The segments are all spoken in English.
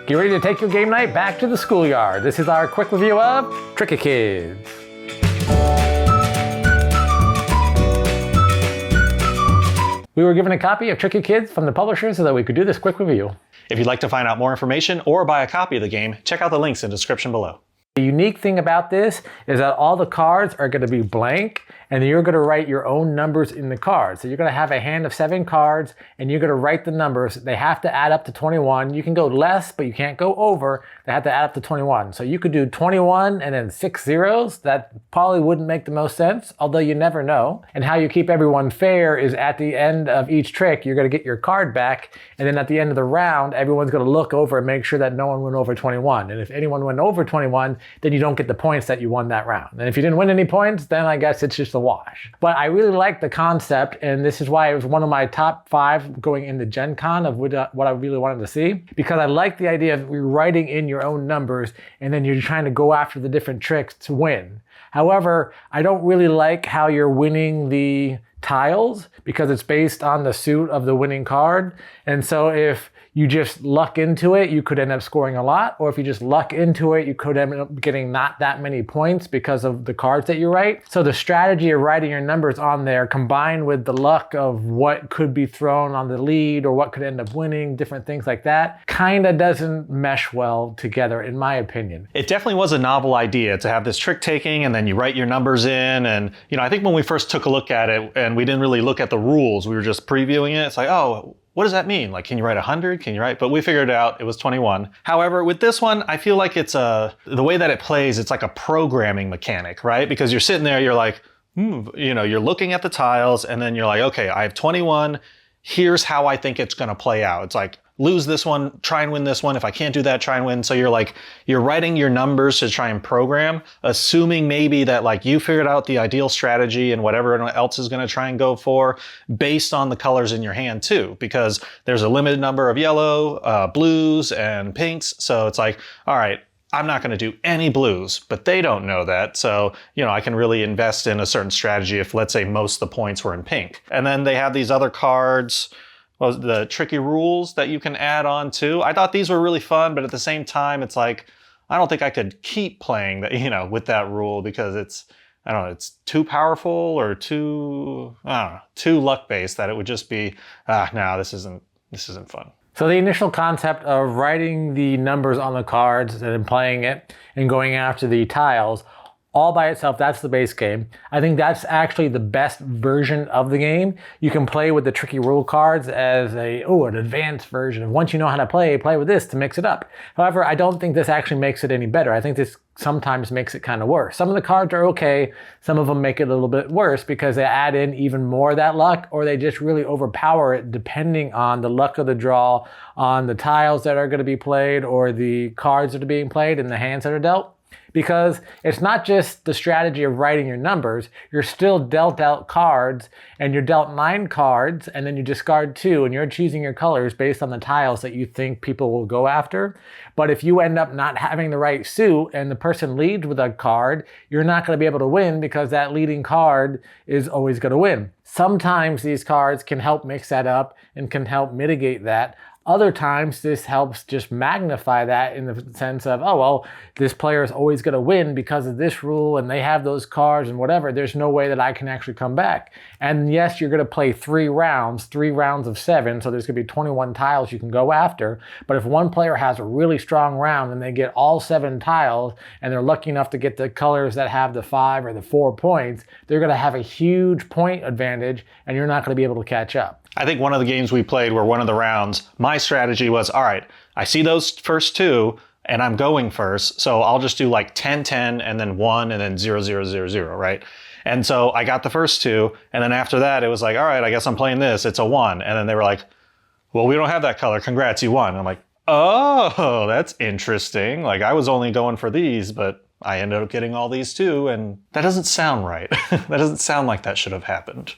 Get ready to take your game night back to the schoolyard. This is our quick review of Tricky Kids. We were given a copy of Tricky Kids from the publisher so that we could do this quick review. If you'd like to find out more information or buy a copy of the game, check out the links in the description below. The unique thing about this is that all the cards are going to be blank and you're going to write your own numbers in the cards. So you're going to have a hand of 7 cards and you're going to write the numbers. They have to add up to 21. You can go less, but you can't go over. They have to add up to 21. So you could do 21 and then 6 zeros. That probably wouldn't make the most sense, although you never know. And how you keep everyone fair is at the end of each trick, you're going to get your card back. And then at the end of the round, everyone's going to look over and make sure that no one went over 21. And if anyone went over 21, then you don't get the points that you won that round. And if you didn't win any points, then I guess it's just a wash. But I really like the concept, and this is why it was one of my top 5 going into Gen Con of what I really wanted to see, because I like the idea of writing in your own numbers and then you're trying to go after the different tricks to win. However, I don't really like how you're winning the tiles because it's based on the suit of the winning card. And so if you just luck into it, you could end up scoring a lot. Or if you just luck into it, you could end up getting not that many points because of the cards that you write. So the strategy of writing your numbers on there combined with the luck of what could be thrown on the lead or what could end up winning, different things like that, kind of doesn't mesh well together in my opinion. It definitely was a novel idea to have this trick taking and then you write your numbers in. And, I think when we first took a look at it and we didn't really look at the rules, we were just previewing it. It's like, oh, what does that mean? Like, can you write 100? Can you write? But we figured out it was 21. However, with this one, I feel like it's the way that it plays, it's like a programming mechanic, right? Because you're sitting there, you're like, you're looking at the tiles and then you're like, okay, I have 21. Here's how I think it's going to play out. It's like, lose this one, try and win this one. If I can't do that, try and win. So you're writing your numbers to try and program, assuming maybe that like you figured out the ideal strategy and whatever else is going to try and go for based on the colors in your hand too, because there's a limited number of yellow, blues and pinks. So it's like, all right, I'm not going to do any blues, but they don't know that. So, I can really invest in a certain strategy if, let's say, most of the points were in pink. And then they have these other cards, the tricky rules that you can add on too. I thought these were really fun, but at the same time, it's like, I don't think I could keep playing that, with that rule because it's too powerful or too luck-based that it would just be, no, this isn't fun. So the initial concept of writing the numbers on the cards and then playing it and going after the tiles all by itself, that's the base game. I think that's actually the best version of the game. You can play with the tricky rule cards as an advanced version. Once you know how to play with this to mix it up. However, I don't think this actually makes it any better. I think this sometimes makes it kind of worse. Some of the cards are okay. Some of them make it a little bit worse because they add in even more of that luck or they just really overpower it depending on the luck of the draw, on the tiles that are going to be played or the cards that are being played and the hands that are dealt. Because it's not just the strategy of writing your numbers, you're still dealt out cards and you're dealt 9 cards and then you discard 2 and you're choosing your colors based on the tiles that you think people will go after. But if you end up not having the right suit and the person leads with a card, you're not going to be able to win because that leading card is always going to win. Sometimes these cards can help mix that up and can help mitigate that. Other times, this helps just magnify that in the sense of, oh, well, this player is always going to win because of this rule and they have those cards and whatever. There's no way that I can actually come back. And yes, you're going to play 3 rounds of 7. So there's going to be 21 tiles you can go after. But if one player has a really strong round and they get all 7 tiles and they're lucky enough to get the colors that have the 5 or the 4 points, they're going to have a huge point advantage and you're not going to be able to catch up. I think one of the games we played where one of the rounds, my strategy was, all right, I see those first 2 and I'm going first. So I'll just do like 10, 10 and then 1 and then 0, 0, 0, 0, right? And so I got the first 2. And then after that, it was like, all right, I guess I'm playing this. It's a 1. And then they were like, well, we don't have that color. Congrats, you won. And I'm like, oh, that's interesting. Like I was only going for these, but I ended up getting all these too. And that doesn't sound right. That doesn't sound like that should have happened.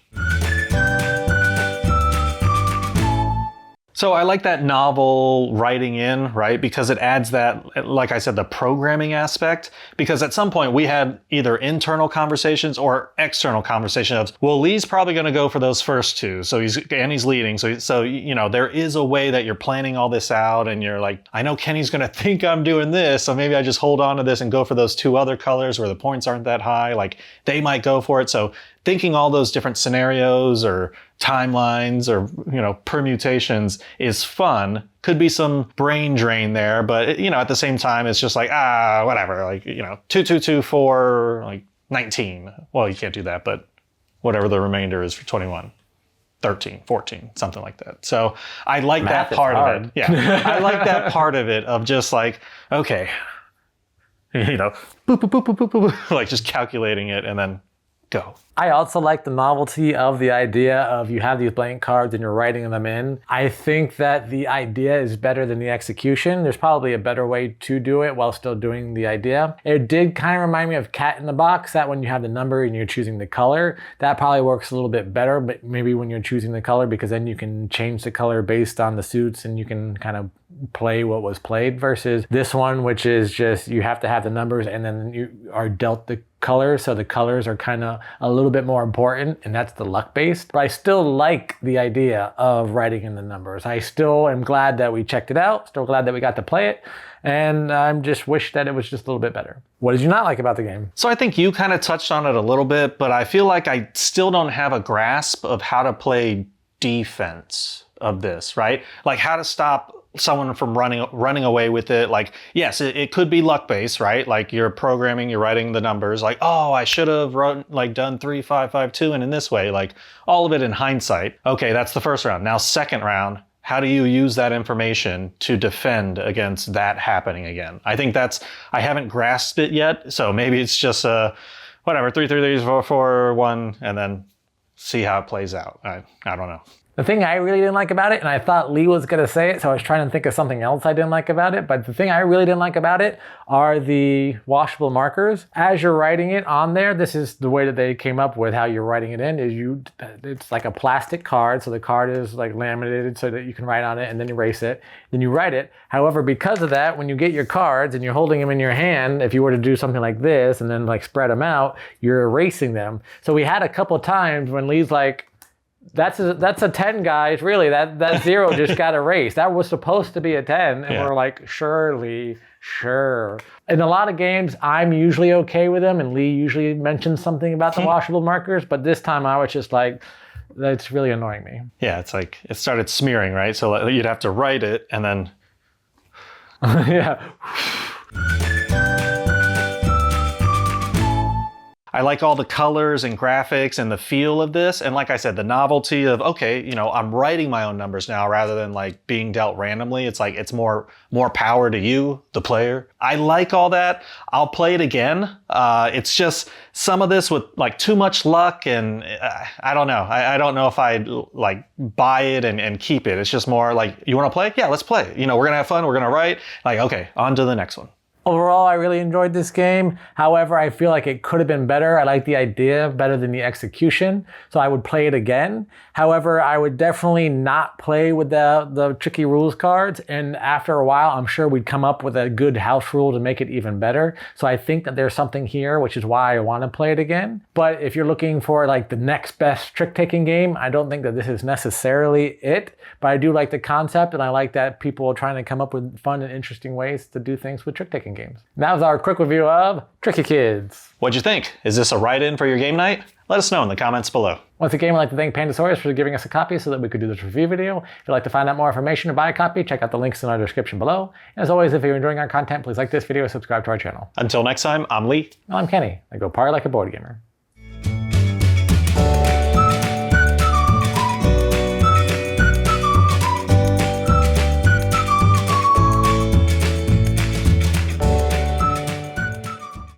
So I like that novel writing in, right? Because it adds that, like I said, the programming aspect. Because at some point we had either internal conversations or external conversations of, well, Lee's probably going to go for those first two. So he's leading. So, you know, there is a way that you're planning all this out and you're like, I know Kenny's going to think I'm doing this. So maybe I just hold on to this and go for those two other colors where the points aren't that high. Like they might go for it. So thinking all those different scenarios or timelines or, you know, permutations is fun. Could be some brain drain there, but, you know, at the same time, it's just like, whatever, like, you know, 2, 2, 2, 4, like 19. Well, you can't do that, but whatever the remainder is for 21. 13, 14, something like that. So I like that part of it. Yeah. I like that part of it of just like, okay, you know, boop, boop, boop, boop, boop, boop, like just calculating it and then go. I also like the novelty of the idea of you have these blank cards and you're writing them in. I think that the idea is better than the execution. There's probably a better way to do it while still doing the idea. It did kind of remind me of Cat in the Box, that when you have the number and you're choosing the color, that probably works a little bit better, but maybe when you're choosing the color, because then you can change the color based on the suits and you can kind of play what was played, versus this one, which is just you have to have the numbers and then you are dealt the colors. So the colors are kind of a little bit more important, and that's the luck based. But I still like the idea of writing in the numbers. I still am glad that we checked it out, still glad that we got to play it, and I'm just wish that it was just a little bit better. What did you not like about the game? So I think you kind of touched on it a little bit, but I feel like I still don't have a grasp of how to play defense of this, right? Like how to stop someone from running away with it. Like, yes, it could be luck based, right? Like you're programming, you're writing the numbers like, oh, I should have done 3, 5, 5, 2, and in this way, like all of it in hindsight. Okay, that's the first round. Now, second round, how do you use that information to defend against that happening again? I think I haven't grasped it yet. So maybe it's just whatever, 3, 3, 3, 4, 4, 1, and then see how it plays out. I don't know. The thing I really didn't like about it, and I thought Lee was going to say it, so I was trying to think of something else I didn't like about it, but the thing I really didn't like about it are the washable markers. As you're writing it on there, this is the way that they came up with how you're writing it in, is it's like a plastic card, so the card is like laminated so that you can write on it and then erase it, then you write it. However, because of that, when you get your cards and you're holding them in your hand, if you were to do something like this and then like spread them out, you're erasing them. So we had a couple of times when Lee's like, that's a 10, guys. Really, that 0 just got erased. That was supposed to be a 10. And we're like, surely, sure. In a lot of games, I'm usually okay with them. And Lee usually mentions something about the washable markers. But this time I was just like, that's really annoying me. Yeah, it's like it started smearing, right? So you'd have to write it and then. Yeah. I like all the colors and graphics and the feel of this. And like I said, the novelty of, okay, you know, I'm writing my own numbers now rather than like being dealt randomly. It's like, it's more power to you, the player. I like all that. I'll play it again. It's just some of this with like too much luck and I don't know. I don't know if I'd like buy it and keep it. It's just more like, you want to play? Yeah, let's play. You know, we're going to have fun. We're going to write. Like, okay, on to the next one. Overall, I really enjoyed this game. However, I feel like it could have been better. I like the idea better than the execution, so I would play it again. However, I would definitely not play with the tricky rules cards, and after a while, I'm sure we'd come up with a good house rule to make it even better. So I think that there's something here, which is why I want to play it again. But if you're looking for like the next best trick-taking game, I don't think that this is necessarily it. But I do like the concept, and I like that people are trying to come up with fun and interesting ways to do things with trick-taking games. That was our quick review of Tricky Kids. What'd you think? Is this a write-in for your game night? Let us know in the comments below. Once again, I'd like to thank Pandasaurus for giving us a copy so that we could do this review video. If you'd like to find out more information or buy a copy, check out the links in our description below. And as always, if you're enjoying our content, please like this video and subscribe to our channel. Until next time, I'm Lee. I'm Kenny. I go party like a board gamer.